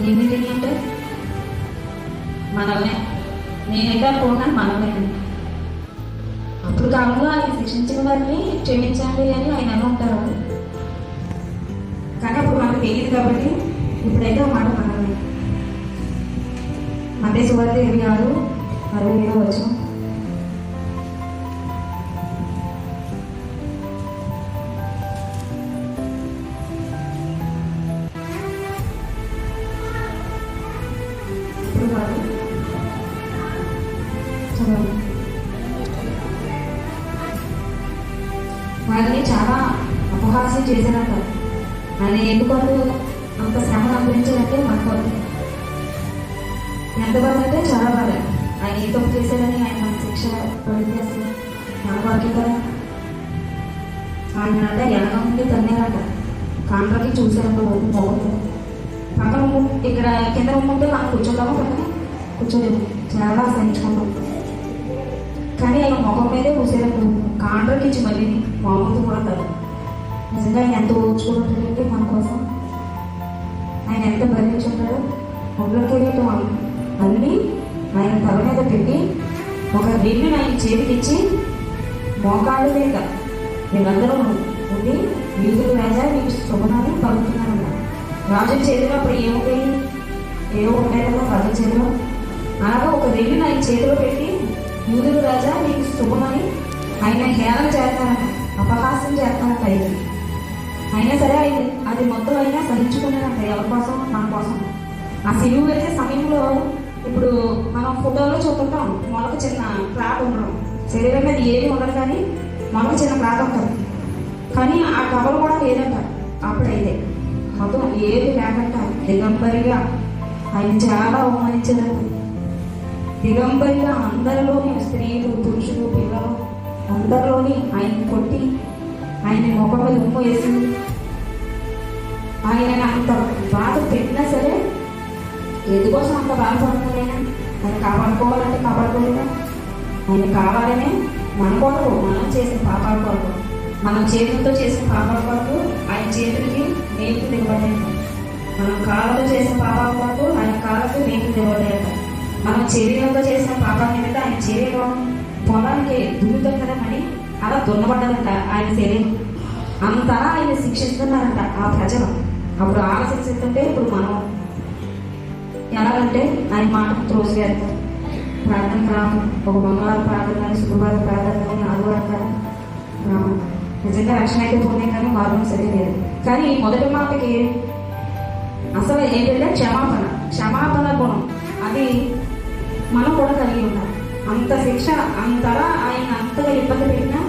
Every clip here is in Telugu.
ఏమిటి అంటే మనమే, నేనైతే అనుకుంటున్నాను మనమే. అప్పుడు కాలంలో ఆయన శిక్షించిన వారిని క్షమించండి అని ఆయన అని ఉంటారు, కానీ అప్పుడు మనకు తెలియదు కాబట్టి ఇప్పుడైతే మాట మనమే. మత్తయి సువార్త 26:67 వచనం. వారిని చాలా అపహాస్యం చేశారంట. ఆయన ఎందుకు అంత శ్రమను అనుభవించాలంటే మన కొరకు ఎంత బాధ అంటే చాలా బాధ. ఆయన ఏ తప్పు చేశారని ఆయన మన శిక్ష పడితే అసలు మన కొరకే కదా. ఆయన అంటే ఎనక ఉండి తన్నారంట, కాండ్రకి చూశారంట మొగలు. పక్కన ఇక్కడ కింద ఉంటే మనం కూర్చోలేము, పక్కన కూర్చోలేము, చాలా సహించుకుంటాం. కానీ ఆయన మొఖం మీదే కూర్చోలేము, కాండ్రకి ఇచ్చి మళ్ళీ మామూలు కూడా కాదు. నిజంగా ఆయన ఎంత ఓర్చుకుంటాడంటే మన కోసం. ఆయన ఎంత భరించుంటాడో. ఒళ్ళకి వెళ్ళటం అన్నీ ఆయన తల మీద పెట్టి ఒక రివ్యూ ఆయన చేతికిచ్చి మోకాళ్ళ మీద వీళ్ళందరూ ఉండి యూదులు రాజా మీకు శుభనాన్ని పలుకుతున్నారన్న. రాజు చేతిలో అప్పుడు ఏముంటాయి, ఏవో ఉంటాయి కదా రాజు చేతిలో. అలాగా ఒక రివ్యూ ఆయన చేతిలో పెట్టి యూదులు రాజా మీకు శుభమని ఆయన హేళన చేస్తారంట, అపహాస్యం చేస్తారంట. అయినా సరే ఆయన అది మొత్తం అయినా సహించుకున్నారంట. ఎవరి కోసం? మన కోసం. ఆ సిలువ వేసే సమయంలో ఇప్పుడు మనం ఫోటోలో చూస్తుంటాం, మొలకు చిన్న క్లాత్ ఉండడం, శరీరం మీద ఏది ఉండదు, కానీ మొలకు చిన్న క్లాత్ ఉంటుంది. కానీ ఆ కవర్ కూడా లేదంట అప్పుడైతే. మొత్తం ఏది లేకంట దిగంబరిగా ఆయన చాలా అవమానించారంట. దిగంబరిగా అందరిలోని స్త్రీలు, పురుషులు, పిల్లలు అందరిలోని ఆయన కొట్టి ఆయన ముఖం మీద ఉమ్ము వేసి ఆయన అంత బాధ పెట్టినా సరే ఎందుకోసం అంత బాధపడుతున్నారైనా ఆయన కాపాడుకోవాలంటే కాపాడుకోలేదా? ఆయన కావాలనే మన కొరకు, మనం చేసిన పాపాల కొరకు, మనం చేతులతో చేసిన పాపాల కొరకు ఆయన చేతులకి మేకు దిగబడ్డాడు. మనం కాళ్ళతో చేసిన పాపాల కొరకు ఆయన కాళ్ళకు మేకు దిగబడ్డాడు. మనం చర్యలతో చేసిన పాపాల మీద ఆయన చర్యలో పొలానికి దున్నుతాం కదా మని అలా దున్నబడ్డదంట ఆయన శరీరం. అంతలా ఆయన శిక్షిస్తున్నారంట ఆ ప్రజలు. అప్పుడు ఆడ శిక్షిస్తుంటే ఇప్పుడు మనం ఎలాగంటే ఆయన మాట త్రోసి వేస్తారు. ప్రార్థన రాము, ఒక మంగళవారం ప్రార్థన కానీ, శుక్రవారం ప్రార్థన కానీ, ఆదివారం కానీ రాము. నిజంగా రక్షణ అయితే పోతే కానీ మార్గం సరిగ్గా లేదు. కానీ మొదటి మాటకి అసలు ఏంటంటే క్షమాపణ గుణం అది మనం కూడా కలిగి ఉన్నాం. అంత శిక్ష అంతలా ఆయన అంతగా ఇబ్బంది పెట్టినా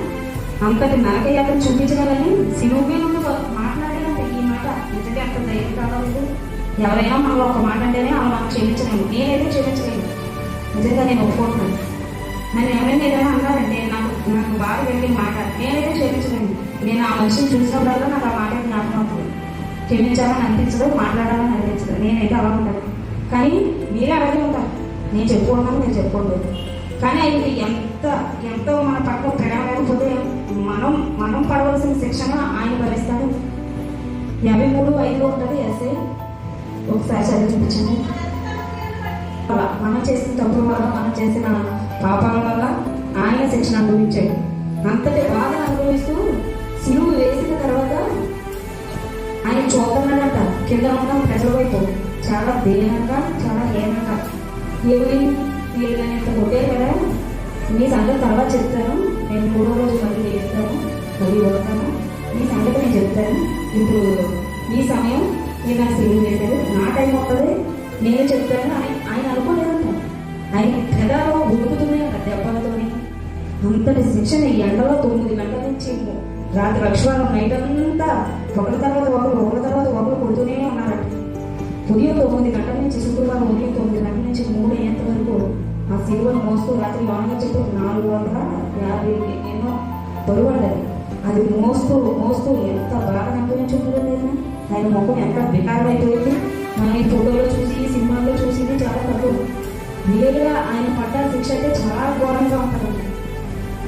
అంతటి నరకయాత్ర చూపించగలని సిలువ మీద మాట్లాడేదంటే ఈ మాట నిజంగా అంత ధైర్యం కావాలి. ఎవరైనా మనలో ఒక మాట అంటేనే అలా మనం క్షమించలేము. నేనైతే క్షమించలేను. నిజంగా నేను ఒప్పుకుంటున్నాను. నన్ను ఎవరైనా ఏదైనా అన్నారంటే నాకు బాగా వెళ్ళి మాట నేనైతే క్షమించలేను. నేను ఆ మనిషిని చూసినప్పుడల్లా నాకు ఆ మాట జ్ఞాపకం క్షమించాలని అనిపించదు, మాట్లాడాలని అనిపించదు. నేనైతే అలా ఉంటాను. కానీ మీరే అలాగే ఉంటారు. నేను చెప్పుకున్నాను, నేను చెప్పుకోలేదు. కానీ అది ఎంతో మన పట్ల ప్రేమ లేకపోతే మనం పడవలసిన శిక్షణ ఆయన భరిస్తాడు. 53:5 ఉంటుంది ఎస్ఐ. ఒకసారి చదివి చూపించండి. మనం చేసిన తప్పుల వల్ల, మనం చేసిన పాపాల వల్ల ఆయన శిక్షణ అనుభవించాడు. అంతటి బాధ అనుభవిస్తూ సిలువ వేసిన తర్వాత ఆయన చూస్తున్నాడంట కింద ఉన్న ప్రజల వైపు చాలా దీనంగా, చాలా హీనంగా. ఏమి మీరు నేను ఇంత కొట్టారు కదా, మీ సంగతి తర్వాత చెప్తాను, నేను 3వ రోజు మళ్ళీ వేస్తాను, మళ్ళీ వస్తాను, మీ సంగతి నేను చెప్తాను. ఇప్పుడు ఈ సమయం మీరు నాకు సిలువ వేశారు, నా టైం వస్తుంది, నేను చెప్తాను అని ఆయన అనుకోలేదంట. ఆయన పెదాలు ఉడుకుతున్నాయంట దెబ్బలతోని. అంతటి శిక్షణ ఈ ఎండలో 9 గంటల నుంచి రాత్రి లక్షవారం నైట్ అంతా ఒకరి తర్వాత ఒకరు కొడుతూనే ఉన్నారంట. ఉదయం 9 గంటల నుంచి శుక్రవారం ఉదయం 9 గంటల నుంచి 3 అయ్యేంత వరకు ఆ సిలువను మోస్తూ రాత్రి వానగా చెప్పి 450 ఎన్నో బరువుండదు. అది మోస్తూ ఎంత బాగా అనుభవించుకుంటుందో లేదా. ఆయన ముఖం ఎంత వికారం అయిపోయింది. మనం ఈ ఫోటోలో చూసి, ఈ సినిమాల్లో చూసింది చాలా తక్కువ. రియల్గా ఆయన పడ్డ శిక్ష అయితే చాలా ఘోరంగా ఉంటుందండి.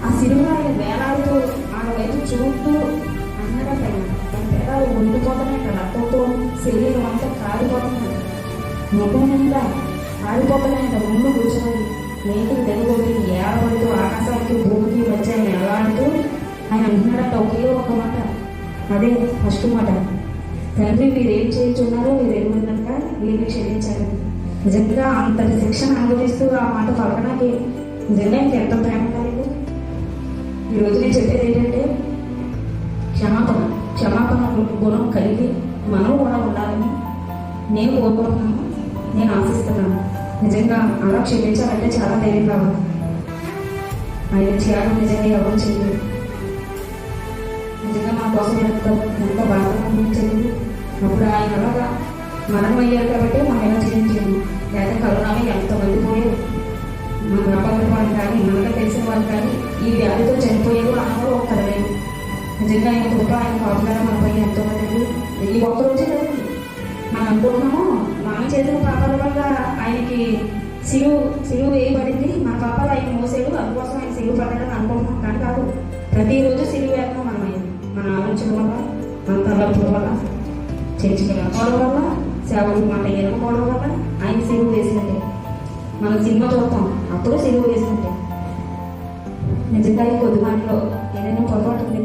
ఆ సిలువ ఆయన వేలాడుతూ ఆ వైపు చూస్తూ అన్నదంట. ఆయన పేదాలు వండిపోతున్నాయి, రక్తంతో శరీరం అంతా కాలిపోతున్నాడు. ముఖం నిండా ఆడిపోతున్నాయంట ముందు కూర్చొని మేకులు తెగొట్టి ఏడబడుతూ ఆకాశానికి భూమికి మధ్య ఎలాడుతూ ఆయన అంటున్నాడంట ఒకే ఒక మాట, అదే ఫస్ట్ మాట, తండ్రి మీరు ఏం చేయించున్నారో మీరు ఎరుగుందంట వీరిని క్షమించారు. నిజంగా అంతటి శిక్షణ అనుభవిస్తూ ఆ మాట పలకడానికి నిజంగా ఇంకెంత ప్రేమ కాలేదు. ఈరోజు నేను చెప్పేది ఏంటంటే క్షమాపణ గుణం కలిగి మనం కూడా ఉండాలని నేను కోరుకుంటున్నాను, నేను ఆశిస్తున్నాను. నిజంగా అలా క్షమించాలంటే చాలా ధైర్యం కావాలి. ఆయన త్యాగం నిజంగా ఎవరు చేయలేదు. నిజంగా మా కోసం ఎంత బాధ అనిపించలేదు. అప్పుడు ఆయన అలాగా మనం అయ్యారు కాబట్టి మనం ఎలా చేయించాము. లేదా కరోనాలో ఎంతమంది పోయారు, మన వ్యాపారుల వాళ్ళు కానీ మనకు తెలిసిన వాళ్ళు కానీ ఈ వ్యాధితో చనిపోయారు అన్నది ఒక్కలేదు. నిజంగా ఆయన కృప ఆయన కాపులాగా మనపై ఎంతో మంది ఈ ఒక్కరోజే కదండి. మనం అనుకుంటున్నాము మనం చేసిన పాపాల వల్ల ఆయనకి సిలువ వేయబడింది, మన పాపాలు ఆయన మోసాడు అందుకోసం ఆయన సిలువ పడ్డాడని అనుకుంటున్నాం. కానీ కాదు, ప్రతిరోజు సిలువ వేస్తున్నాం మనం. ఆయన మన ఆలోచన వల్ల, మన తలపుల వల్ల, చర్చికి వెళ్ళకపోవడం వల్ల, సేవలు మాట ఎరకపోవడం వల్ల ఆయన సిలువ వేసినట్టే. మనం సినిమా చూస్తాం అప్పుడు సిలువ వేసినట్టే. నిజంగా ఈ కొద్ది మాటలో ఏదైనా పొరపాటు ఉంది.